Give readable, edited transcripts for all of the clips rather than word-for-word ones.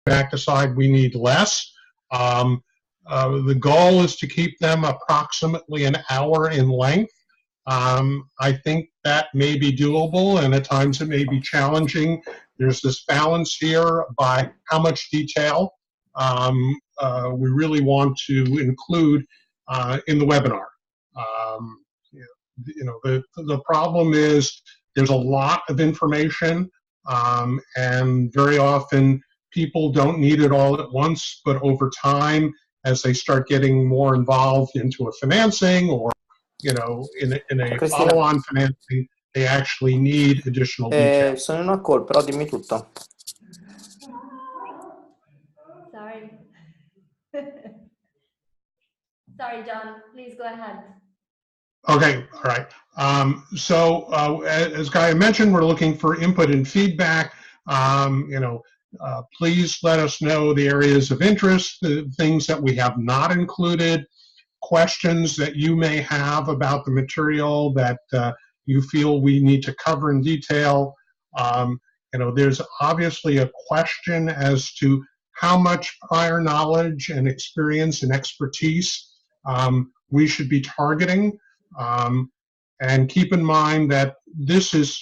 back decide we need less. The goal is to keep them approximately an hour in length. I think that may be doable, and at times it may be challenging. There's this balance here by how much detail we really want to include in the webinar. The problem is there's a lot of information, and very often people don't need it all at once, but over time, as they start getting more involved into a financing or in a Cristina, follow-on financing, they actually need additional detail. sono in una call, però dimmi tutto. Sorry. Sorry, John, please go ahead. Okay, all right. As Gaia mentioned, we're looking for input and feedback. Please let us know the areas of interest, the things that we have not included, questions that you may have about the material that you feel we need to cover in detail. There's obviously a question as to how much prior knowledge and experience and expertise we should be targeting. And keep in mind that this is,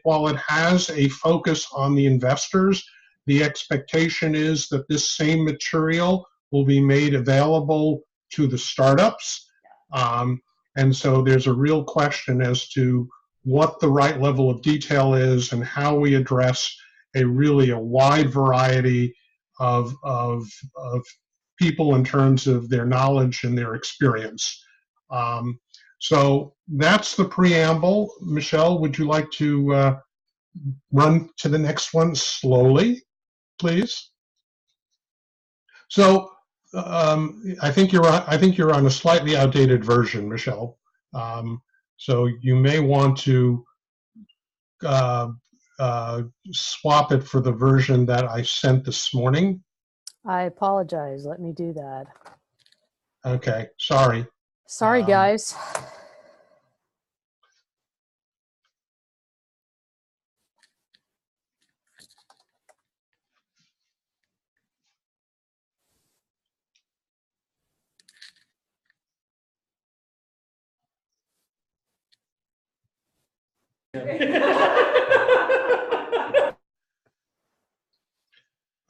while it has a focus on the investors, the expectation is that this same material will be made available to the startups. And so there's a real question as to what the right level of detail is and how we address a wide variety of people in terms of their knowledge and their experience. So that's the preamble. Michelle, would you like to run to the next one slowly, please? So I think you're on a slightly outdated version, Michelle. So you may want to swap it for the version that I sent this morning. I apologize. Let me do that. Okay, sorry. Sorry, guys.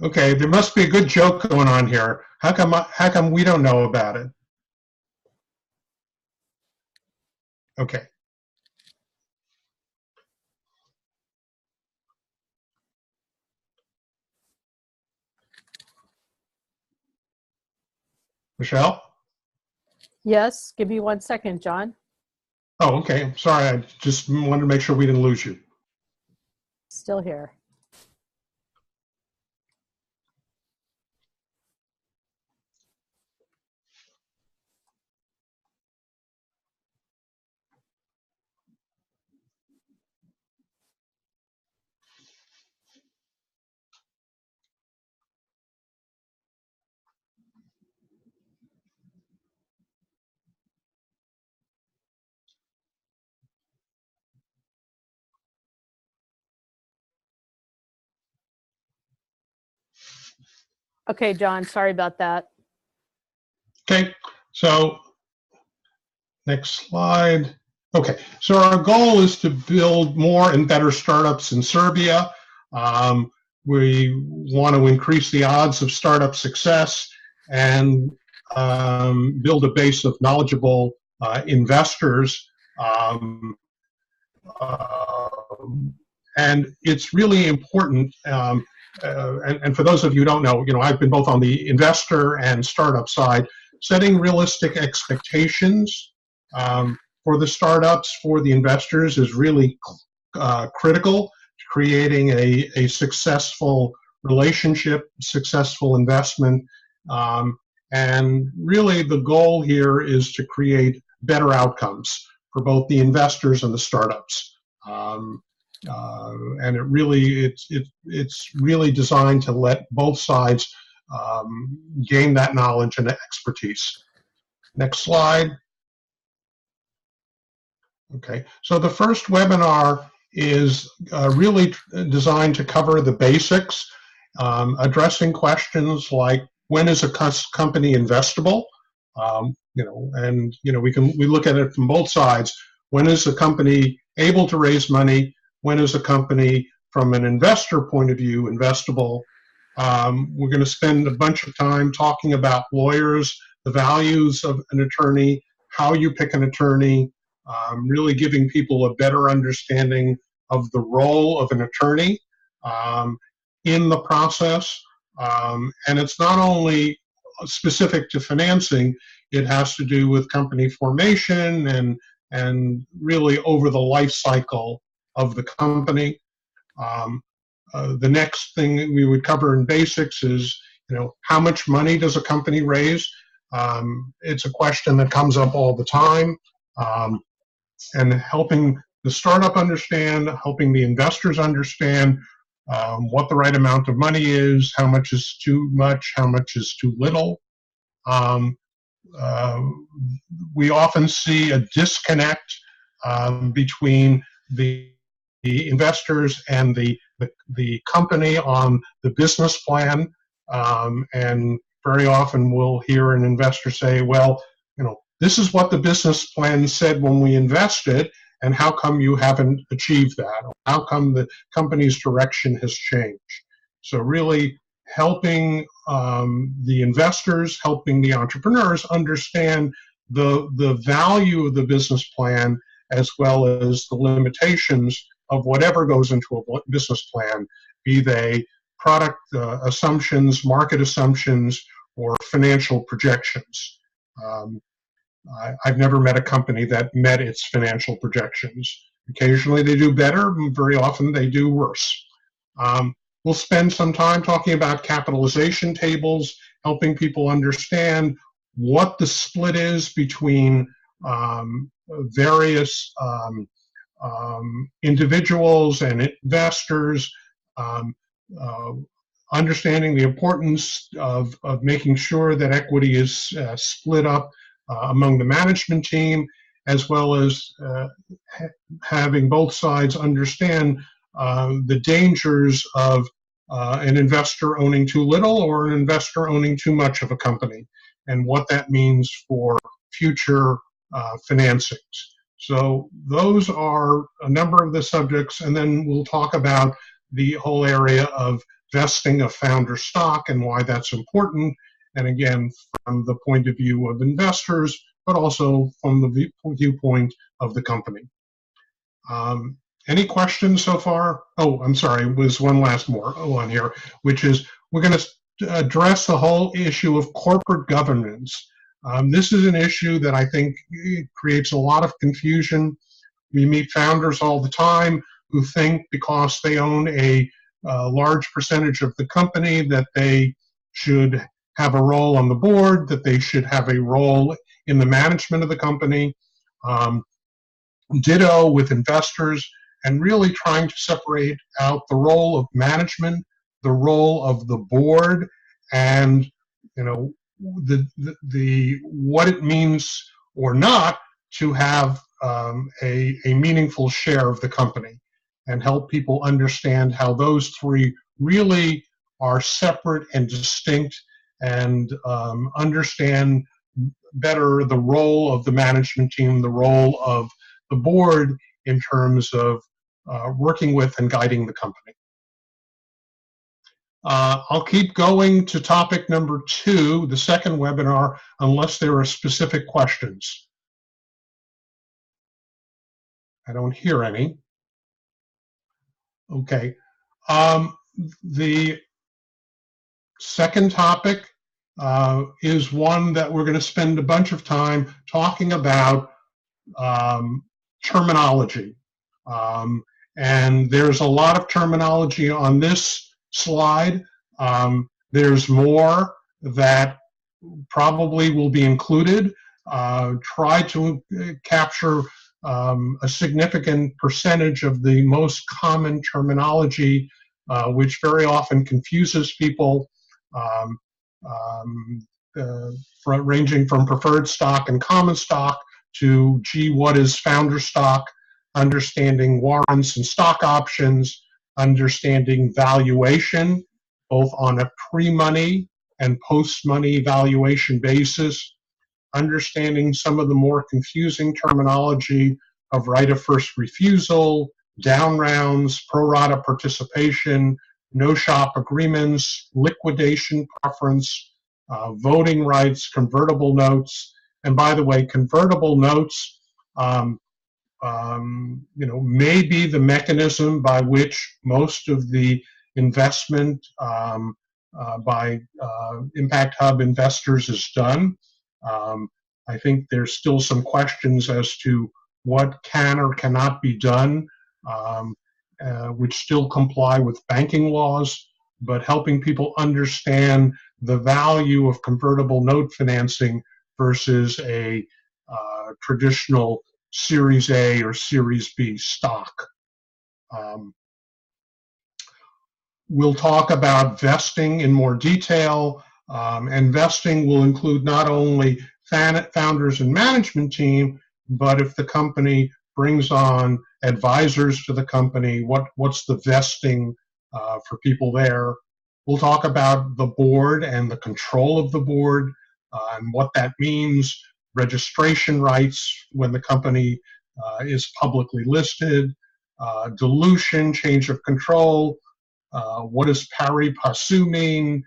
Okay, there must be a good joke going on here. How come we don't know about it? Okay. Michelle? Yes, give me 1 second, John. Oh, okay. I'm sorry. I just wanted to make sure we didn't lose you. Still here. Okay, John, sorry about that. Okay, so next slide. Okay, so our goal is to build more and better startups in Serbia. We want to increase the odds of startup success and build a base of knowledgeable investors. And it's really important, and for those of you who don't know, I've been both on the investor and startup side. Setting realistic expectations for the startups, for the investors is really critical to creating a successful relationship, successful investment. And really the goal here is to create better outcomes for both the investors and the startups. And it's really designed to let both sides gain that knowledge and expertise. Next slide. Okay, so the first webinar is really designed to cover the basics addressing questions like, when is a company investable? We look at it from both sides. When is a company able to raise money? When is a company, from an investor point of view, investable? We're going to spend a bunch of time talking about lawyers, the values of an attorney, how you pick an attorney, really giving people a better understanding of the role of an attorney in the process. And it's not only specific to financing, it has to do with company formation and really over the life cycle of the company. The next thing that we would cover in basics is, how much money does a company raise? It's a question that comes up all the time, and helping the startup understand, helping the investors understand what the right amount of money is, how much is too much, how much is too little. We often see a disconnect between the investors and the company on the business plan, and very often we'll hear an investor say, well, this is what the business plan said when we invested, and how come you haven't achieved that? Or how come the company's direction has changed? So really helping the investors, helping the entrepreneurs understand the value of the business plan, as well as the limitations of whatever goes into a business plan, be they product assumptions, market assumptions, or financial projections. I've never met a company that met its financial projections. Occasionally they do better, very often they do worse. We'll spend some time talking about capitalization tables, helping people understand what the split is between various individuals and investors, understanding the importance of making sure that equity is split up among the management team, as well as having both sides understand the dangers of an investor owning too little or an investor owning too much of a company, and what that means for future financings. So those are a number of the subjects, and then we'll talk about the whole area of vesting of founder stock and why that's important, and again, from the point of view of investors, but also from the viewpoint of the company. Any questions so far? Oh, I'm sorry, there's one last more on here, which is we're going to address the whole issue of corporate governance. This is an issue that I think creates a lot of confusion. We meet founders all the time who think because they own a large percentage of the company that they should have a role on the board, that they should have a role in the management of the company. Ditto with investors, and really trying to separate out the role of management, the role of the board, and the what it means or not to have a meaningful share of the company, and help people understand how those three really are separate and distinct, and understand better the role of the management team, the role of the board in terms of working with and guiding the company. I'll keep going to topic number 2, the second webinar, unless there are specific questions. I don't hear any. Okay. The second topic is one that we're going to spend a bunch of time talking about terminology. And there's a lot of terminology on this slide. There's more that probably will be included. Try to capture a significant percentage of the most common terminology, which very often confuses people, ranging from preferred stock and common stock to, gee, what is founder stock, understanding warrants and stock options, understanding valuation, both on a pre-money and post-money valuation basis, understanding some of the more confusing terminology of right of first refusal, down rounds, pro rata participation, no shop agreements, liquidation preference, voting rights, convertible notes. And by the way, convertible notes may be the mechanism by which most of the investment by Impact Hub investors is done. I think there's still some questions as to what can or cannot be done, which still comply with banking laws, but helping people understand the value of convertible note financing versus a traditional Series A or Series B stock. We'll talk about vesting in more detail, and vesting will include not only founders and management team, but if the company brings on advisors to the company, what's the vesting for people there. We'll talk about the board and the control of the board and what that means, registration rights when the company is publicly listed, dilution, change of control, what does pari passu mean,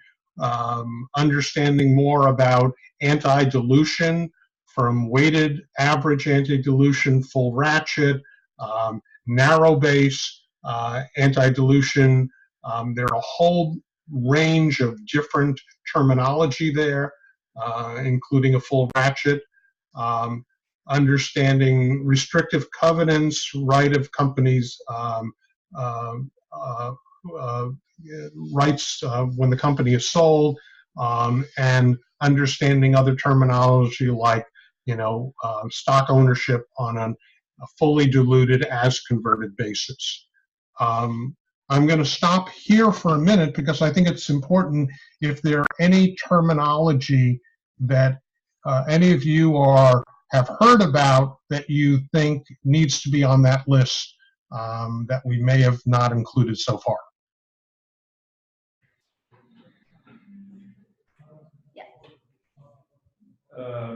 understanding more about anti-dilution from weighted average anti-dilution, full ratchet, narrow base anti-dilution. There are a whole range of different terminology there, including a full ratchet, understanding restrictive covenants, right of companies, rights when the company is sold, and understanding other terminology like, stock ownership on a fully diluted as converted basis. I'm going to stop here for a minute because I think it's important if there are any terminology that any of you have heard about that you think needs to be on that list that we may have not included so far.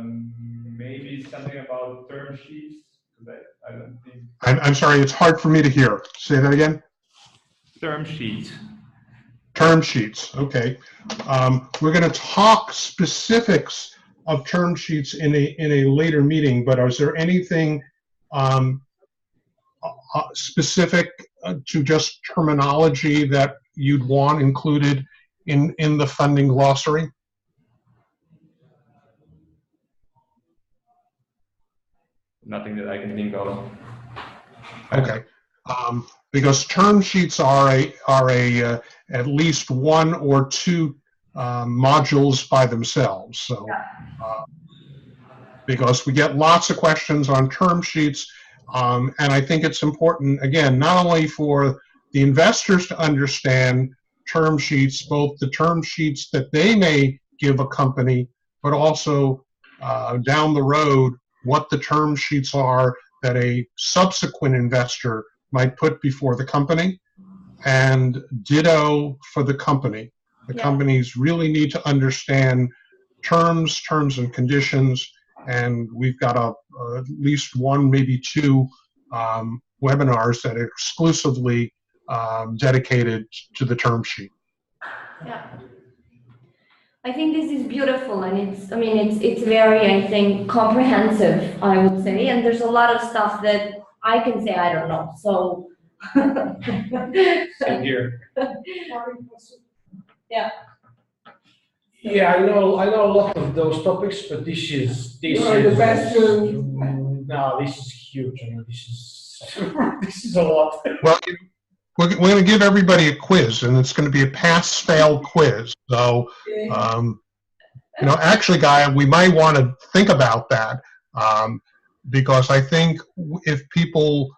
Maybe something about term sheets, because I don't think... I'm sorry, it's hard for me to hear. Say that again? Term sheets. Term sheets, okay. We're going to talk specifics of term sheets in a later meeting, but is there anything specific to just terminology that you'd want included in the funding glossary? Nothing that I can think of. Okay, because term sheets are at least one or two modules by themselves. So, because we get lots of questions on term sheets, and I think it's important, again, not only for the investors to understand term sheets, both the term sheets that they may give a company, but also down the road, what the term sheets are that a subsequent investor might put before the company, and ditto for the company. The companies really need to understand terms and conditions, and we've got at least one, maybe two webinars that are exclusively dedicated to the term sheet. Yeah. I think this is beautiful, and it's very, I think, comprehensive, I would say, and there's a lot of stuff that I can say I don't know, so. Same here. Yeah. Yeah, I know a lot of those topics, but this is the best. No, this is huge. I mean, this is a lot. Well, we're going to give everybody a quiz, and it's going to be a pass-fail quiz. So, actually, Guy, we might want to think about that because I think if people,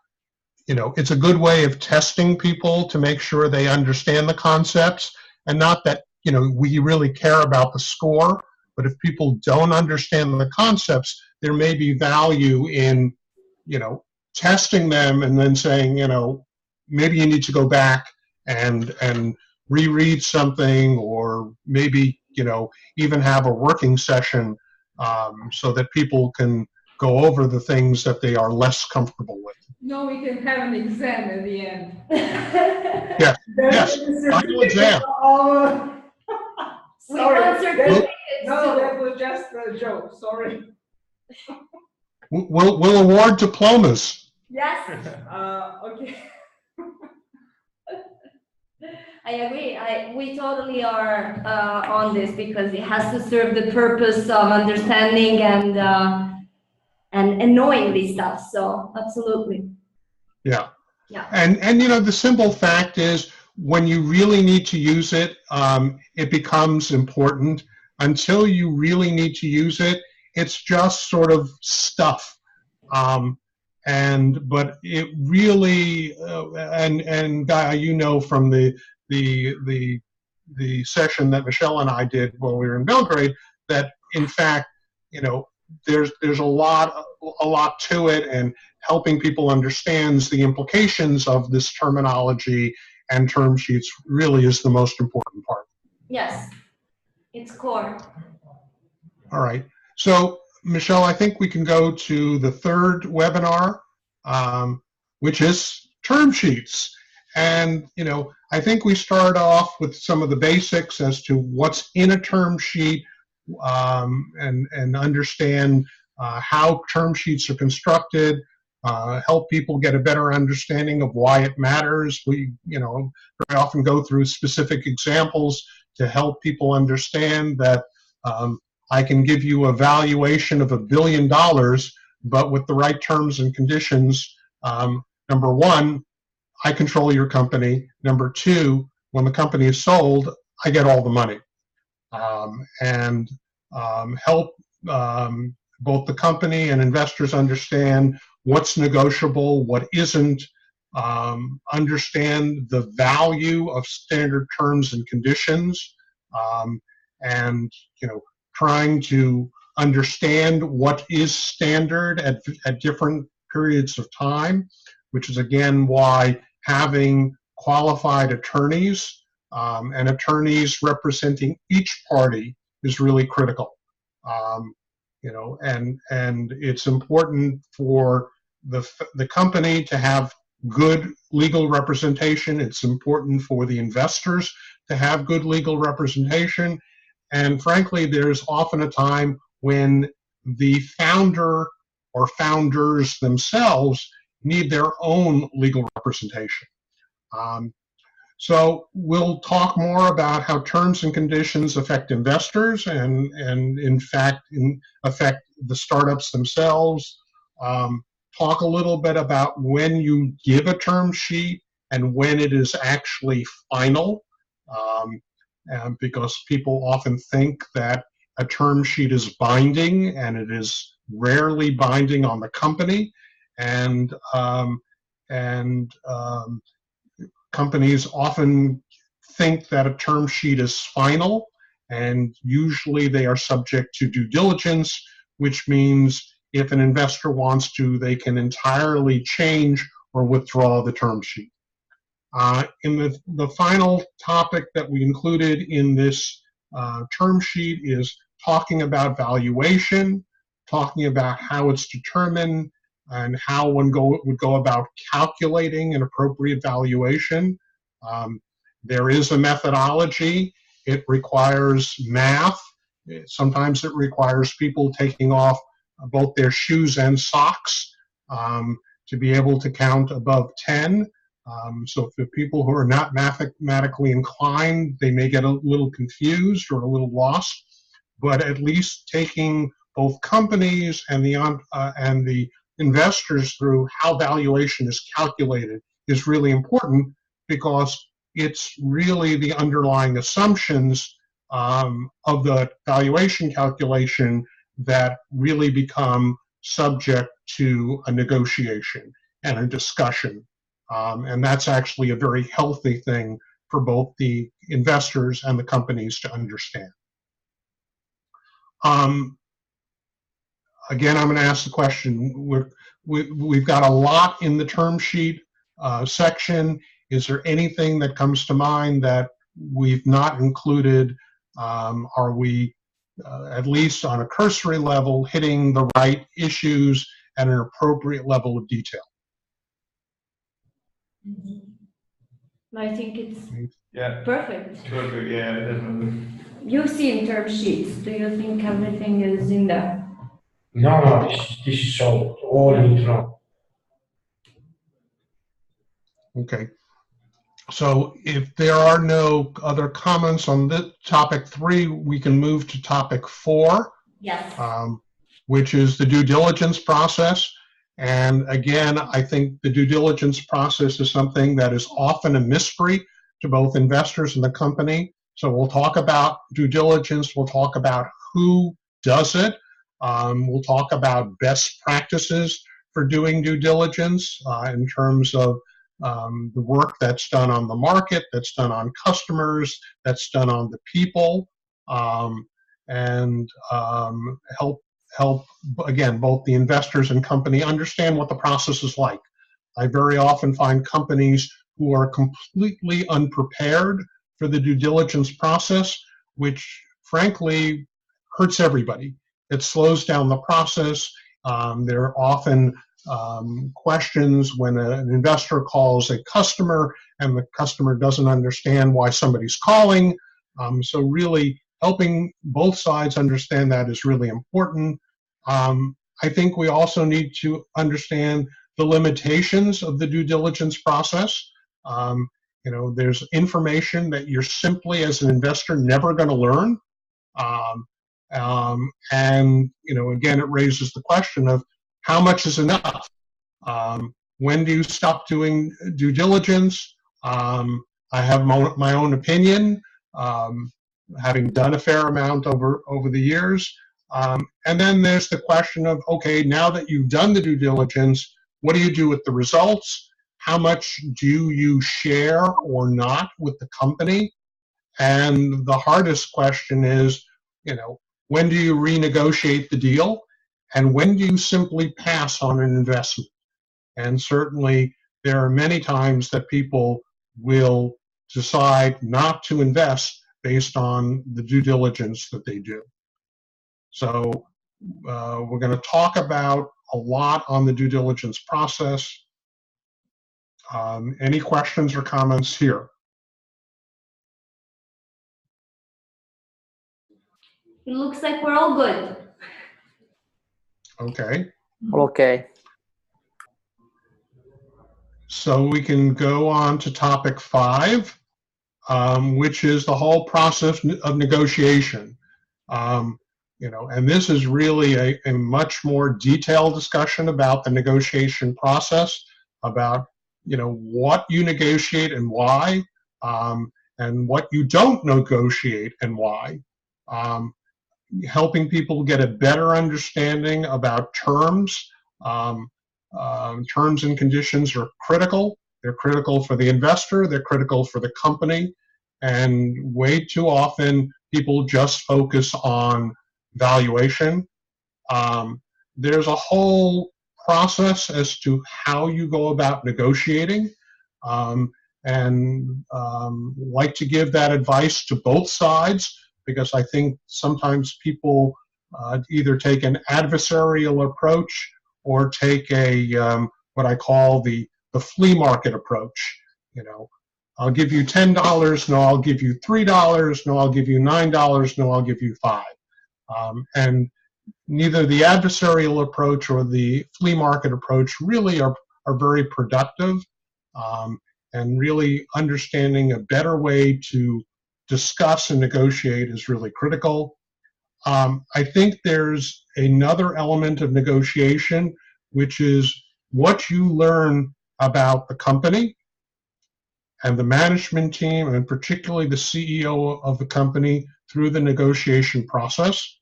it's a good way of testing people to make sure they understand the concepts, and not that, we really care about the score, but if people don't understand the concepts, there may be value in, testing them and then saying, maybe you need to go back and reread something, or maybe, even have a working session so that people can go over the things that they are less comfortable with. No, we can have an exam at the end. Yes, There's yes, a final exam. We Sorry, want certificates no, too. that was just a joke, sorry. We'll award diplomas. Yes, Okay. I agree. We totally are on this because it has to serve the purpose of understanding and knowing this stuff. So absolutely. Yeah. Yeah. And the simple fact is, when you really need to use it, it becomes important. Until you really need to use it, it's just sort of stuff. But it really, and Guy, from the session that Michelle and I did while we were in Belgrade, that in fact, there's a lot to it, and helping people understand the implications of this terminology and term sheets really is the most important part. Yes, it's core. All right. So, Michelle, I think we can go to the third webinar, which is term sheets. And, I think we start off with some of the basics as to what's in a term sheet, and understand how term sheets are constructed, help people get a better understanding of why it matters. We, very often go through specific examples to help people understand that I can give you a valuation of $1 billion, but with the right terms and conditions, number one, I control your company. Number two, when the company is sold, I get all the money. Help both the company and investors understand what's negotiable, what isn't, understand the value of standard terms and conditions, and trying to understand what is standard at different periods of time, which is again why having qualified attorneys and attorneys representing each party is really critical. And it's important for the company to have good legal representation. It's important for the investors to have good legal representation. And frankly, there's often a time when the founder or founders themselves need their own legal representation. So we'll talk more about how terms and conditions affect investors and in fact, affect the startups themselves. Talk a little bit about when you give a term sheet and when it is actually final, because people often think that a term sheet is binding, and it is rarely binding on the company. And companies often think that a term sheet is final, and usually they are subject to due diligence, which means if an investor wants to, they can entirely change or withdraw the term sheet. In the final topic that we included in this term sheet is talking about valuation, talking about how it's determined, and how one would go about calculating an appropriate valuation. There is a methodology. It requires math. Sometimes it requires people taking off both their shoes and socks to be able to count above 10. So for people who are not mathematically inclined, they may get a little confused or a little lost, but at least taking both companies and the investors through how valuation is calculated is really important, because it's really the underlying assumptions of the valuation calculation that really become subject to a negotiation and a discussion. And that's actually a very healthy thing for both the investors and the companies to understand. Again, I'm going to ask the question. We've got a lot in the term sheet section. Is there anything that comes to mind that we've not included, are we, at least on a cursory level, hitting the right issues at an appropriate level of detail. I think it's Yeah, perfect. perfect, yeah, definitely. You see in term sheets, do you think everything is in there? No, this is all you need to know. Okay. So if there are no other comments on this topic 3, we can move to topic 4, Yes. which is the due diligence process. And again, I think the due diligence process is something that is often a mystery to both investors and the company. So we'll talk about due diligence. We'll talk about who does it. We'll talk about best practices for doing due diligence in terms of the work that's done on the market, that's done on customers, that's done on the people, and help, again, both the investors and company understand what the process is like. I very often find companies who are completely unprepared for the due diligence process, which frankly hurts everybody. It slows down the process. There are often questions when an investor calls a customer and the customer doesn't understand why somebody's calling. So really helping both sides understand that is really important. I think we also need to understand the limitations of the due diligence process. You know, there's information that you're simply as an investor never going to learn. And, you know, again, it raises the question of how much is enough? When do you stop doing due diligence? I have my own opinion, having done a fair amount over the years. And then there's the question of, okay, now that you've done the due diligence, what do you do with the results? How much do you share or not with the company? And the hardest question is, you know, when do you renegotiate the deal? And when do you simply pass on an investment? And certainly there are many times that people will decide not to invest based on the due diligence that they do. So we're going to talk about a lot on the due diligence process. Any questions or comments here? It looks like we're all good. Okay. Okay. So we can go on to topic 5, which is the whole process of negotiation. You know, and this is really a much more detailed discussion about the negotiation process, about, you know, what you negotiate and why, and what you don't negotiate and why. Helping people get a better understanding about terms. Terms and conditions are critical. They're critical for the investor, they're critical for the company, and way too often people just focus on valuation. There's a whole process as to how you go about negotiating, and like to give that advice to both sides, because I think sometimes people either take an adversarial approach or take a what I call the flea market approach. You know, I'll give you $10, no, I'll give you $3, no, I'll give you $9, no, I'll give you $5. And neither the adversarial approach or the flea market approach really are very productive, and really understanding a better way to discuss and negotiate is really critical. I think there's another element of negotiation, which is what you learn about the company and the management team, and particularly the CEO of the company, through the negotiation process.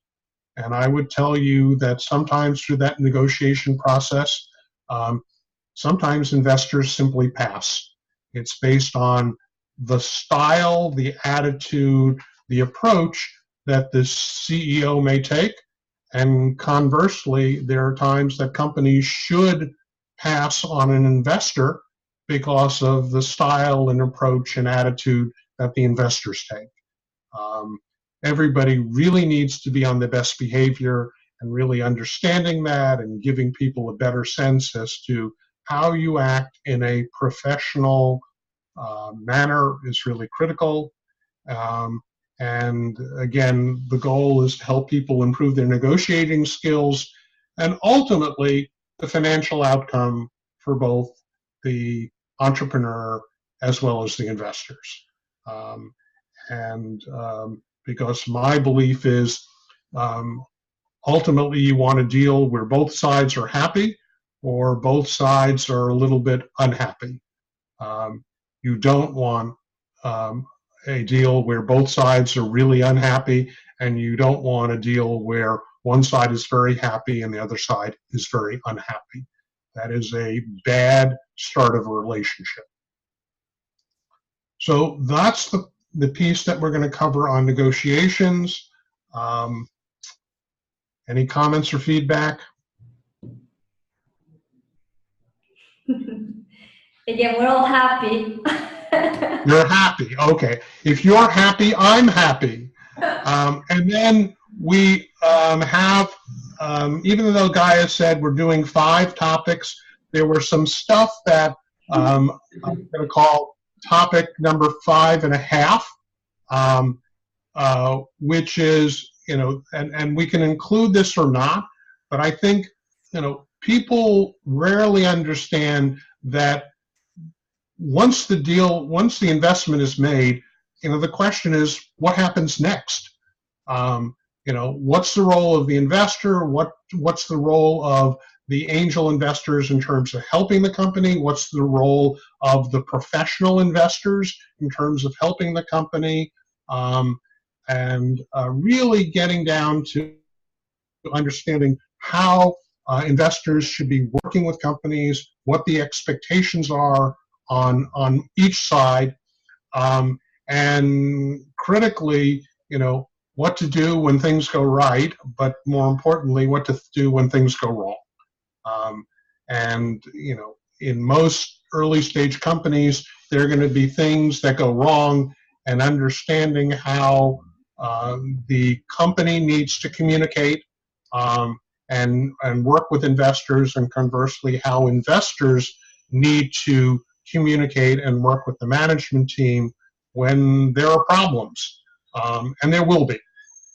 And I would tell you that sometimes through that negotiation process, sometimes investors simply pass. It's based on the style, the attitude, the approach that the CEO may take. And conversely, there are times that companies should pass on an investor because of the style and approach and attitude that the investors take. Everybody really needs to be on their best behavior, and really understanding that and giving people a better sense as to how you act in a professional manner is really critical. And again, the goal is to help people improve their negotiating skills and ultimately the financial outcome for both the entrepreneur as well as the investors. Because my belief is ultimately you want a deal where both sides are happy or both sides are a little bit unhappy. You don't want a deal where both sides are really unhappy, and you don't want a deal where one side is very happy and the other side is very unhappy. That is a bad start of a relationship. So that's the piece that we're going to cover on negotiations. Any comments or feedback? Again, we're all happy. You're happy. Okay. If you're happy, I'm happy. And then we have, even though Gaia said we're doing 5 topics, there were some stuff that I'm going to call topic number 5.5, which is, and we can include this or not, but I think, people rarely understand that once the investment is made, the question is, what happens next? What's the role of the investor? What's the role of the angel investors in terms of helping the company? What's the role of the professional investors in terms of helping the company? And really getting down to understanding how investors should be working with companies, what the expectations are on each side, and critically, what to do when things go right, but more importantly, what to do when things go wrong. In most early stage companies, there are going to be things that go wrong, and understanding how the company needs to communicate and work with investors, and conversely, how investors need to communicate and work with the management team when there are problems. And there will be.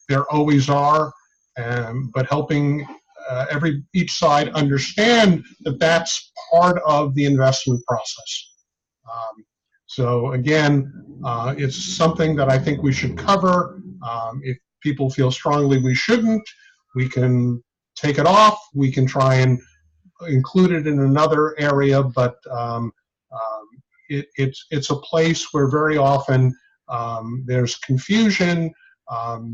There always are, but helping each side understand that that's part of the investment process. So again, it's something that I think we should cover. If people feel strongly we shouldn't, we can take it off. We can try and include it in another area, but it's a place where very often there's confusion,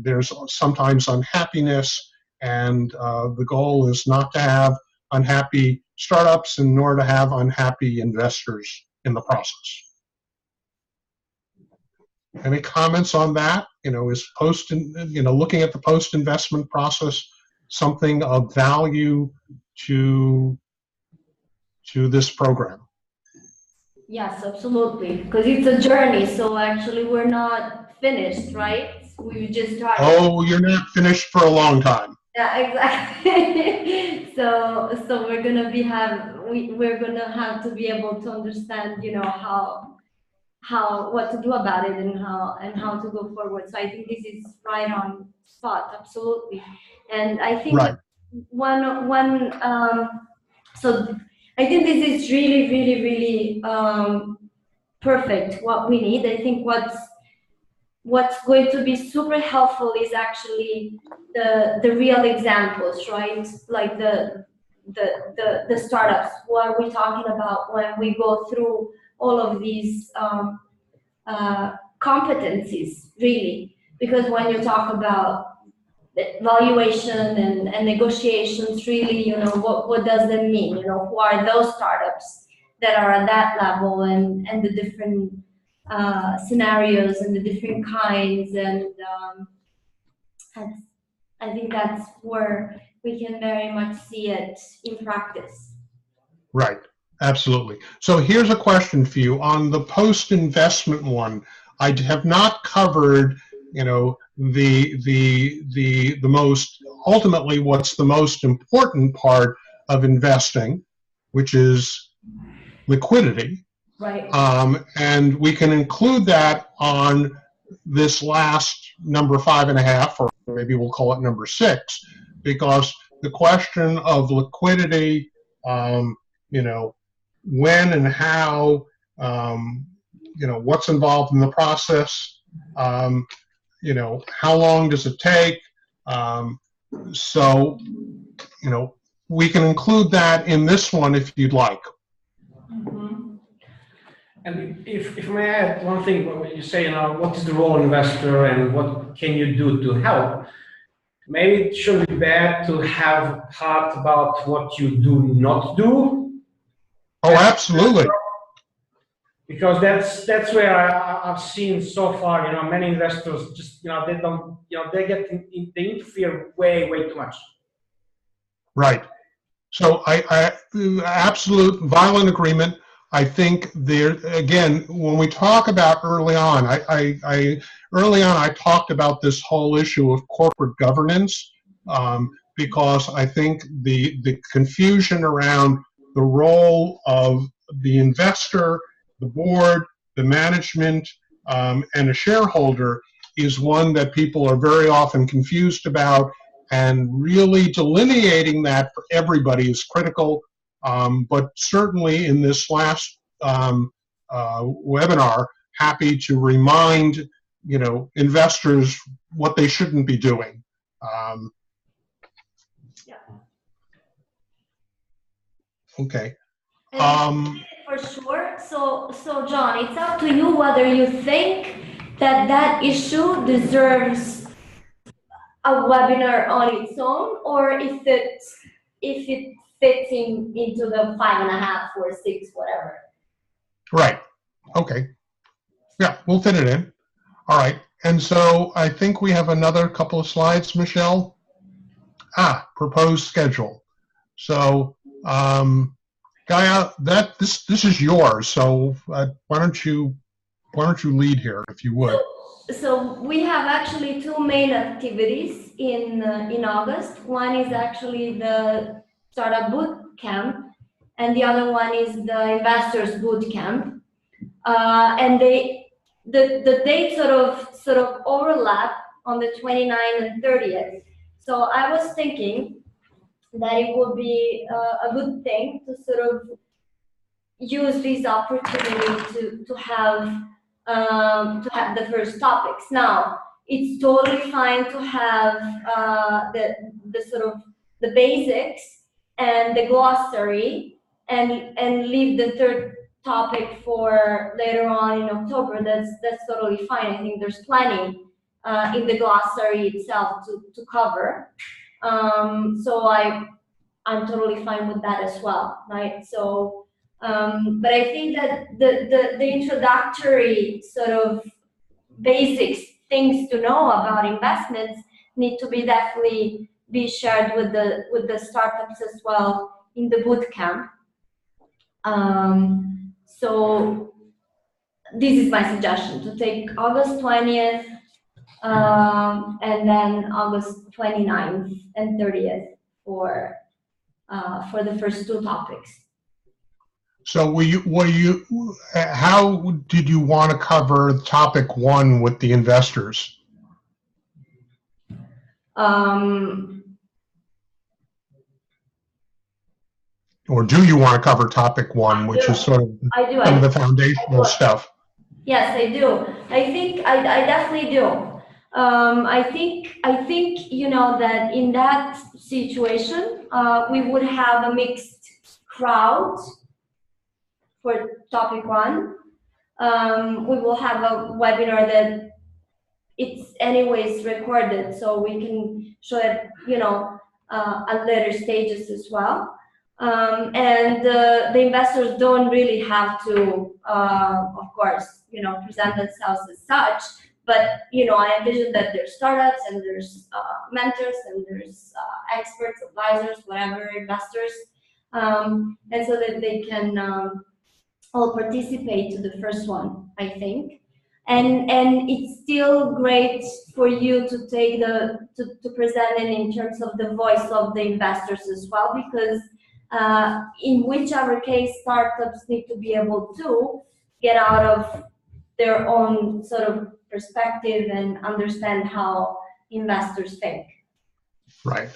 there's sometimes unhappiness, and the goal is not to have unhappy startups and nor to have unhappy investors in the process. Any comments on that? Is looking at the post-investment process something of value to this program? Yes, absolutely, because it's a journey. So actually, we're not finished, right? We just started. Oh, you're not finished for a long time. Yeah, exactly. So we're gonna we're gonna have to be able to understand, how what to do about it and how to go forward. So I think this is right on spot, absolutely. And I think Right. So I think this is really, really, really perfect. What we need, I think, what's going to be super helpful is actually the real examples, right? Like the startups. What are we talking about when we go through all of these competencies, really? Because when you talk about valuation and negotiations, really, what does that mean? Who are those startups that are at that level, and the different scenarios and the different kinds, and I think that's where we can very much see it in practice. Right. Absolutely. So here's a question for you on the post-investment one. I have not covered, you know, the most, ultimately what's the most important part of investing, which is liquidity. Right. And we can include that on this last number 5.5, or maybe we'll call it number 6, because the question of liquidity, you know, when and how, you know, what's involved in the process, you know, how long does it take? So, you know, we can include that in this one if you'd like. Mhm. And if I may add one thing, when you say, you know, what is the role of investor and what can you do to help? Maybe it should be bad to have part about what you do not do. Oh, absolutely. Because that's where I've seen so far, you know, many investors just, you know, they don't, you know, they interfere way too much. Right. So I absolute violent agreement. I think there, again, when we talk about early on, early on I talked about this whole issue of corporate governance, because I think the confusion around the role of the investor, the board, the management, and a shareholder is one that people are very often confused about, and really delineating that for everybody is critical. But certainly in this last webinar, happy to remind, you know, investors what they shouldn't be doing. Yeah. Okay. And for sure. So John, it's up to you whether you think that that issue deserves a webinar on its own, or if it fits into the 5.5 or 6, whatever. Right. Okay. Yeah, we'll fit it in. All right. And so I think we have another couple of slides, Michelle. Proposed schedule. So, Gaia, this is yours. So why don't you lead here, if you would? So we have actually 2 main activities in August. One is actually the startup boot camp, and the other one is the investors boot camp. And the dates sort of overlap on the 29th and 30th. So I was thinking that it would be a good thing to sort of use this opportunity to have the first topics. Now, it's totally fine to have the sort of the basics and the glossary, and leave the third topic for later on in October. That's totally fine. I think there's plenty in the glossary itself to cover. So I'm totally fine with that as well, right? So. But I think that the introductory sort of basics, things to know about investments, need to be definitely be shared with the startups as well in the boot camp. So this is my suggestion, to take August 20th and then August 29th and 30th for the first 2 topics. So how did you want to cover topic 1 with the investors? Or do you want to cover topic 1, which is sort of some of the foundational stuff? Yes, I do. I think I definitely do. I think you know that in that situation we would have a mixed crowd for topic 1. We will have a webinar that it's anyways recorded, so we can show it, you know, at later stages as well. And the investors don't really have to, of course, you know, present themselves as such. But, you know, I envision that there's startups and there's mentors and there's experts, advisors, whatever, investors. And so that they can all participate to the first one, I think. and it's still great for you to take to present it in terms of the voice of the investors as well, because in whichever case startups need to be able to get out of their own sort of perspective and understand how investors think. Right.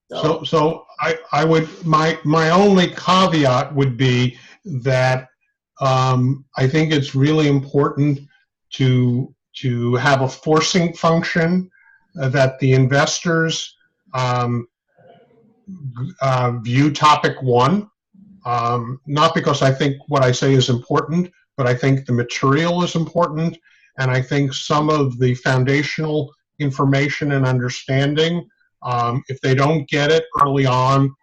So I would, my only caveat would be that I think it's really important to have a forcing function that the investors view topic one, not because I think what I say is important, but I think the material is important, and I think some of the foundational information and understanding, if they don't get it early on,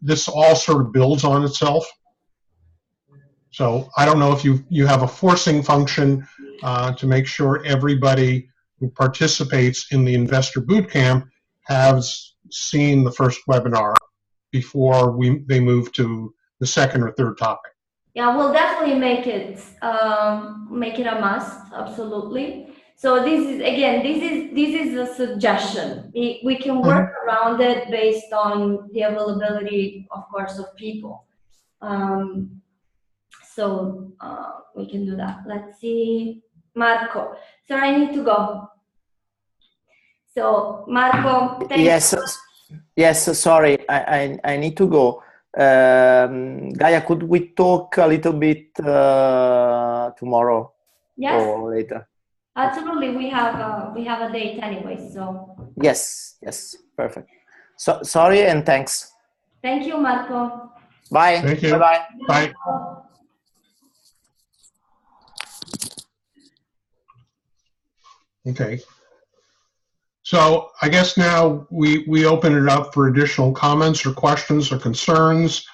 this all sort of builds on itself. So I don't know if you have a forcing function to make sure everybody who participates in the investor bootcamp has seen the first webinar before they move to the second or third topic. Yeah, we'll definitely make it a must, absolutely. So this is, again, this is a suggestion. We can work around it based on the availability, of course, of people. So we can do that. Let's see, Marco. Sorry, I need to go. So Marco, thank you. Yes, sorry, I need to go. Gaia, could we talk a little bit tomorrow? Yes, or later? Absolutely. We have a date anyway, so. Yes, perfect. So sorry and thanks. Thank you, Marco. Bye. Thank you. Bye. Bye. Okay. So I guess now we open it up for additional comments or questions or concerns,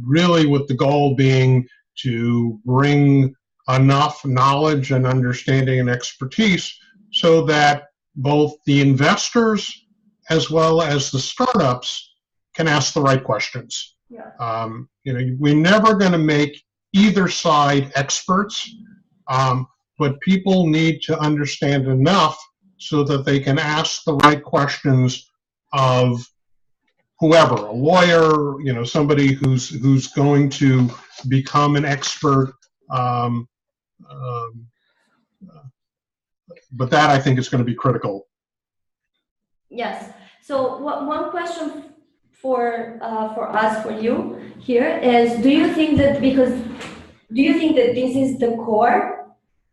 really with the goal being to bring enough knowledge and understanding and expertise so that both the investors as well as the startups can ask the right questions. Yeah. We're never going to make either side experts. But people need to understand enough so that they can ask the right questions of whoever, a lawyer, somebody who's going to become an expert. But that, I think, is going to be critical. Yes. So one question for us, for you here is: Do you think that this is the core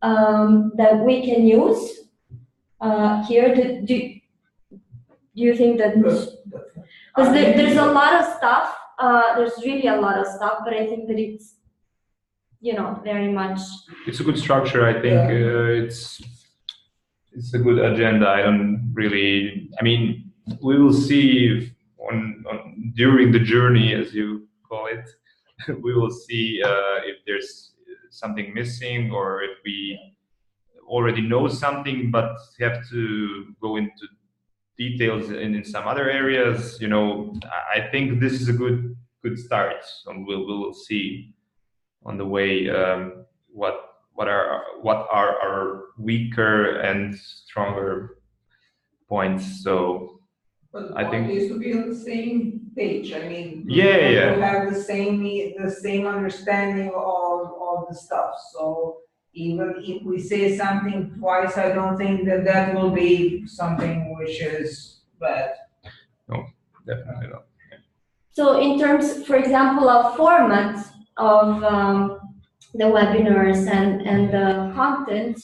that we can use here? Do you think that? Because there's a lot of stuff. There's really a lot of stuff, but I think that it's very much. It's a good structure. I think it's a good agenda. I don't really. I mean, we will see during the journey, as you call it. We will see if there's something missing, or if we already know something but have to go into details in some other areas. I think this is a good start, and we'll see on the way what are our weaker and stronger points. So But the I point think is to be on the same page. I mean, Yeah. to have the same understanding of the stuff. So even if we say something twice, I don't think that will be something which is bad. No, definitely not. So in terms, for example, of format of the webinars and the content,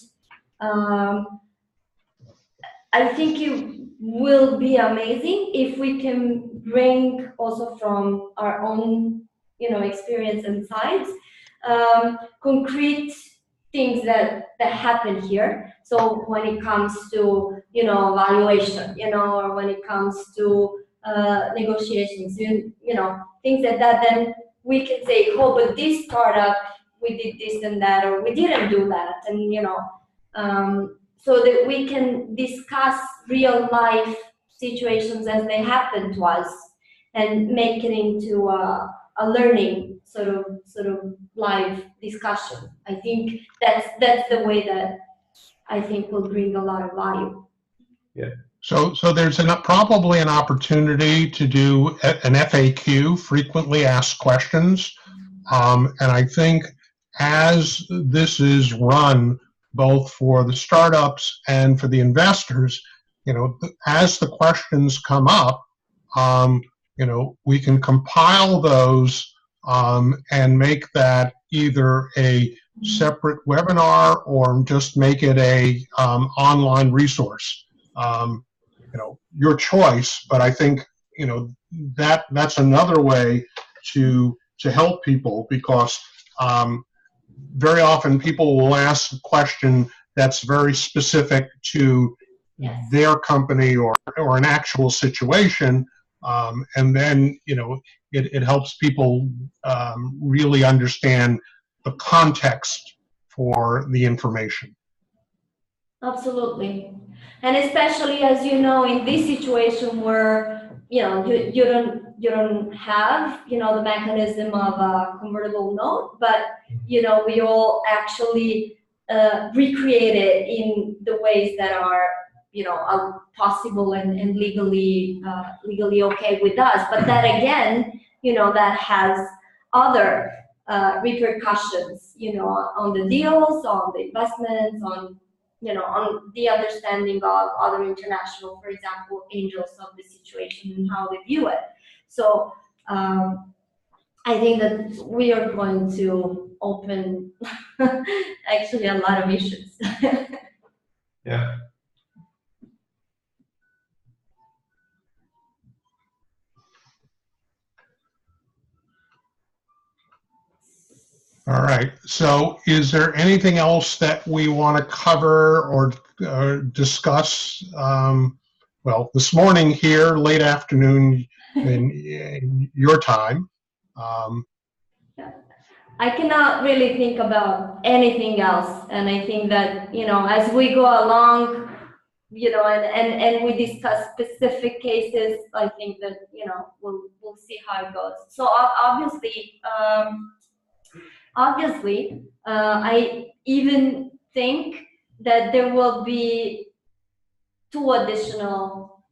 I think it will be amazing if we can bring also from our own, experience and sides, concrete things that happen here. So when it comes to, valuation, or when it comes to negotiations, things like that, then we can say, oh, but this startup, we did this and that, or we didn't do that, and so that we can discuss real life situations as they happen to us and make it into a learning sort of live discussion. I think that's the way that I think will bring a lot of value. Yeah. So there's probably an opportunity to do an FAQ, frequently asked questions. And I think as this is run, both for the startups and for the investors, as the questions come up, we can compile those and make that either a separate webinar or just make it a online resource. Your choice, but I think that's another way to help people, because very often people will ask a question that's very specific to their company or an actual situation, and then it helps people really understand the context for the information. Absolutely. And especially, as you know, in this situation where you don't have the mechanism of a convertible note, but we all actually recreate it in the ways that are possible and legally okay with us. But that again, that has other repercussions, on the deals, on the investments, on the understanding of other international, for example, angels of the situation and how they view it. So I think that we are going to open actually a lot of issues. Yeah. All right. So is there anything else that we want to cover or discuss? Well, this morning here, late afternoon in your time. I cannot really think about anything else. And I think that, as we go along, and we discuss specific cases, I think that, we'll see how it goes. So obviously, I even think that there will be 2 additional,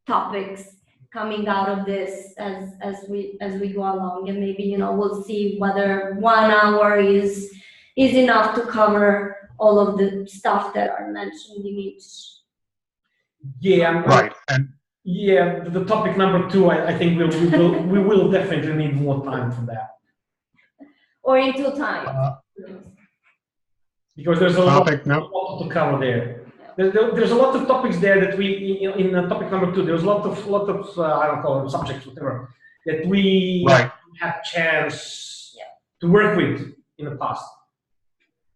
topics coming out of this as we go along, and maybe we'll see whether 1 hour is enough to cover all of the stuff that are mentioned in each. Yeah, right. And yeah, the topic number 2, I think we will definitely need more time for that. Or in 2 times. Because there's a lot to cover there. There's a lot of topics there that we, in topic number 2, there's a lot of I don't call them subjects, whatever, that we had chance to work with in the past.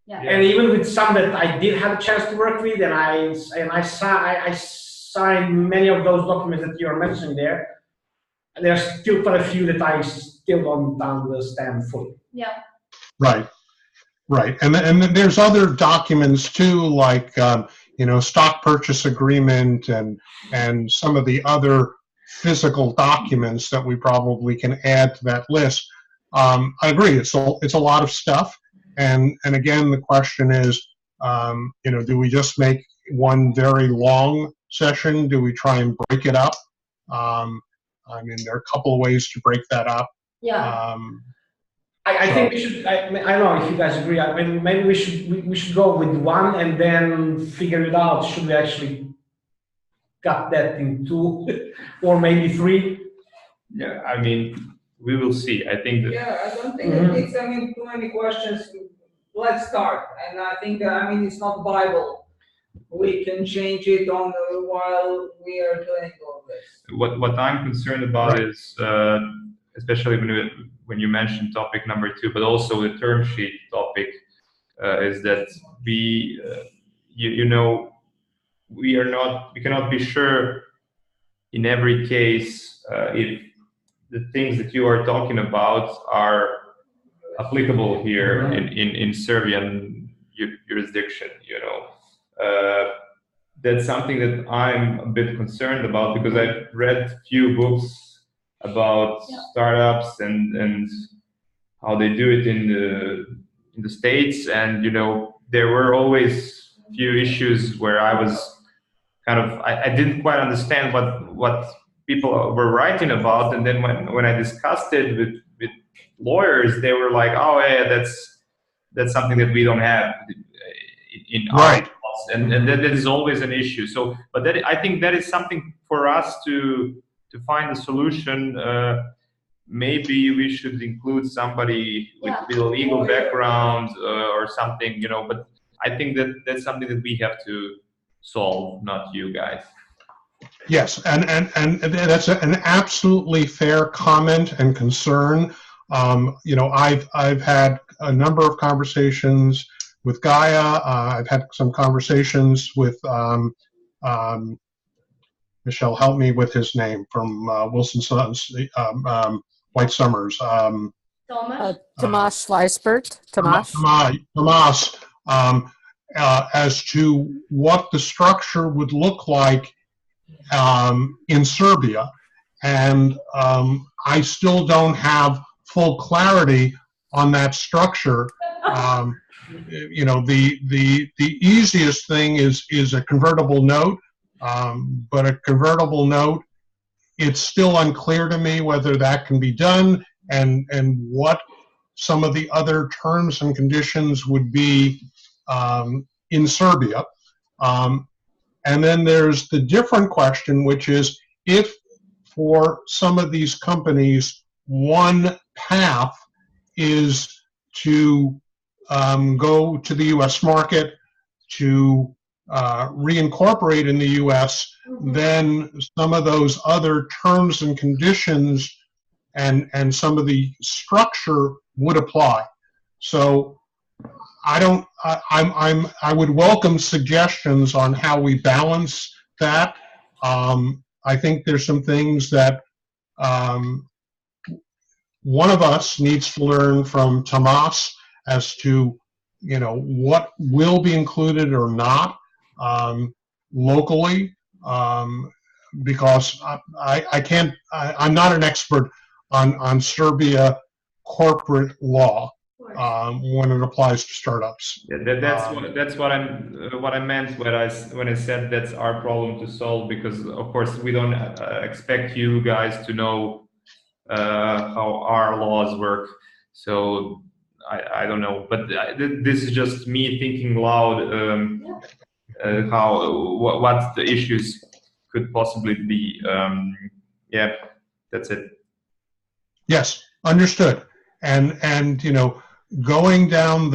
Yeah. And even with some that I did have a chance to work with, and I signed many of those documents that you are mentioning there. And there's still quite a few that I still don't understand fully. Yeah. Right. And then there's other documents too, like stock purchase agreement and some of the other physical documents that we probably can add to that list. I agree. It's a lot of stuff. And again, the question is, do we just make one very long session? Do we try and break it up? I mean, there are a couple of ways to break that up. Yeah. I think we should. I don't know if you guys agree. Maybe we should go with 1 and then figure it out. Should we actually cut that in 2 or maybe 3? Yeah, I mean, we will see. I think that. Yeah, I don't think it's too many questions. Let's start. And I think it's not Bible. We can change it while we are doing all this. What I'm concerned about is, especially when you mentioned topic number 2, but also the term sheet topic, is that we cannot be sure in every case if the things that you are talking about are applicable here in Serbian jurisdiction. That's something that I'm a bit concerned about, because I've read few books about startups and how they do it in the States. And there were always few issues where I was kind of I didn't quite understand what people were writing about, and then when I discussed it with lawyers, they were like, "Oh, yeah, that's something that we don't have in our laws," and that is always an issue. So, but I think that is something for us to find a solution. Maybe we should include somebody with a legal background or something, But I think that's something that we have to solve, not you guys. Yes, and that's an absolutely fair comment and concern. I've had a number of conversations with Gaia. I've had some conversations with Michelle. Help me with his name from Wilson Sons, White Summers. Tomas Weisbert. Tomas. As to what the structure would look like in Serbia, and I still don't have full clarity on that structure. The easiest thing is a convertible note, but a convertible note, it's still unclear to me whether that can be done and what some of the other terms and conditions would be in Serbia. And then there's the different question, which is if for some of these companies, one path is to go to the U.S. market, to reincorporate in the U.S., then some of those other terms and conditions and some of the structure would apply. So I would welcome suggestions on how we balance that. I think there's some things that one of us needs to learn from Tomas as to, what will be included or not locally, because I'm not an expert on Serbia corporate law. When it applies to startups. Yeah, that's what I meant when I said that's our problem to solve, because of course we don't expect you guys to know how our laws work. So I don't know, but this is just me thinking loud. What the issues could possibly be. Yeah, that's it. Yes, understood. And going down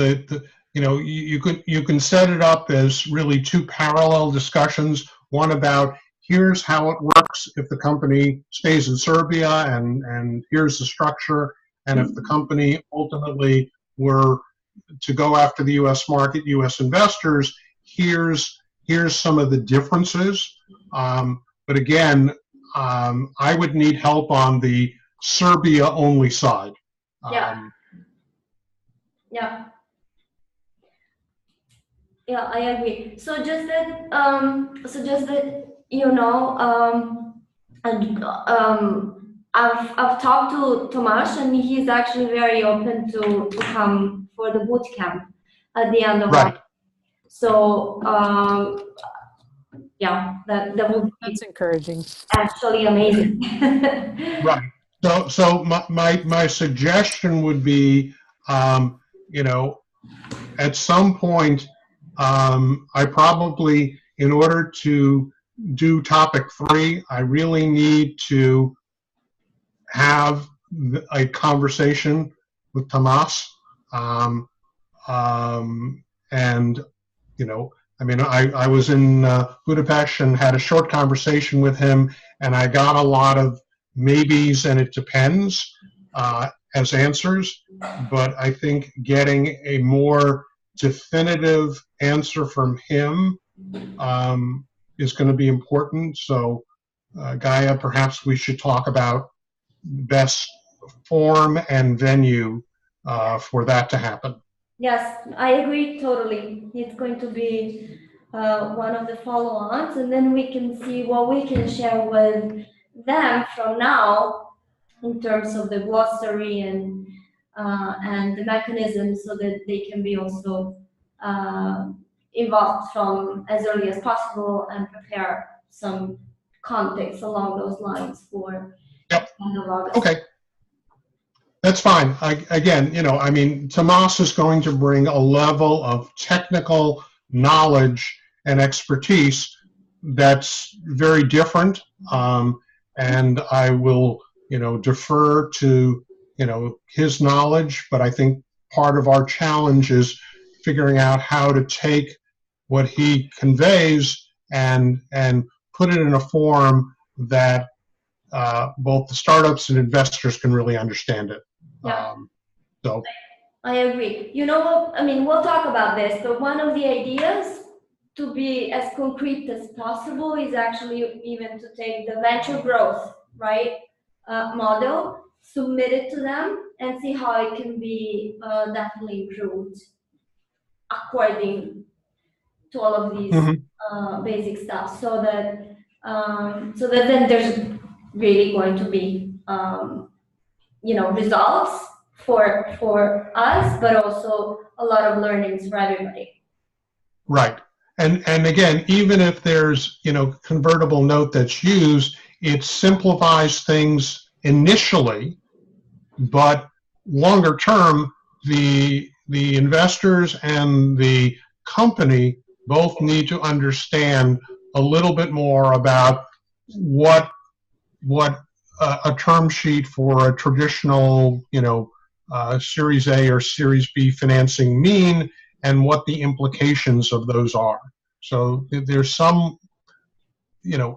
you can set it up as really two parallel discussions. One about here's how it works if the company stays in Serbia, and here's the structure. And if the company ultimately were to go after the U.S. market, U.S. investors, here's some of the differences. But again, I would need help on the Serbia only side. Yeah, I agree. So just that, I've talked to Tomas, and he's actually very open to come for the boot camp at the end of March. So that would be That's encouraging. actually amazing. Right. So my suggestion would be, at some point, I probably, in order to do topic 3, I really need to have a conversation with Tomas. And, I was in Budapest and had a short conversation with him, and I got a lot of maybes and it depends as answers. But I think getting a more definitive answer from him is going to be important. So, Gaia, perhaps we should talk about best form and venue for that to happen. Yes, I agree totally. It's going to be one of the follow-ons, and then we can see what we can share with them from now in terms of the glossary and the mechanisms so that they can be also involved from as early as possible and prepare some context along those lines for Yep. end of August. Okay. That's fine. Again, I mean, Tomas is going to bring a level of technical knowledge and expertise that's very different. And I will, defer to, his knowledge, but I think part of our challenge is figuring out how to take what he conveys and put it in a form that both the startups and investors can really understand it. Yeah. So I agree. I mean, we'll talk about this, but one of the ideas to be as concrete as possible is actually even to take the venture growth, right, model, submit it to them, and see how it can be definitely improved according to all of these basic stuff, so that then there's really going to be results for us, but also a lot of learnings for everybody. right. And again, even if there's, convertible note that's used, it simplifies things initially, but longer term, the investors and the company both need to understand a little bit more about what a term sheet for a traditional, Series A or Series B financing mean, and what the implications of those are. So there's some,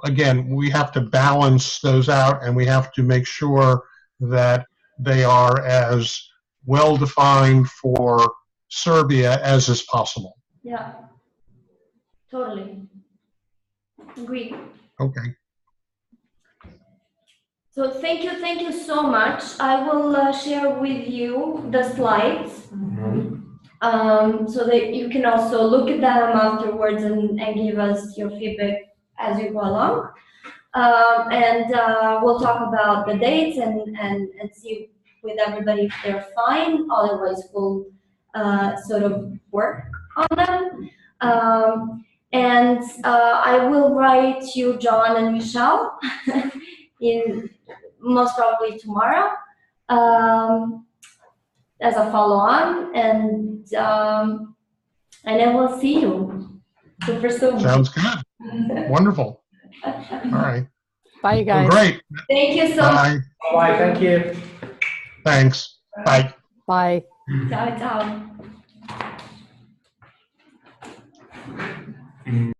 again, we have to balance those out, and we have to make sure that they are as well defined for Serbia as is possible. Yeah, totally. Agreed. Okay. So thank you so much. I will share with you the slides so that you can also look at them afterwards and give us your feedback as you go along. We'll talk about the dates and see with everybody if they're fine. Otherwise, we'll sort of work on them. I will write you, John and Michelle, in most probably tomorrow as a follow-on, and then we'll see you super soon. Sounds good. Wonderful. All right. Bye, you guys. Well, great. Thank you so Bye. much. Bye, thank you. Thanks. Bye. Bye. Ciao, ciao.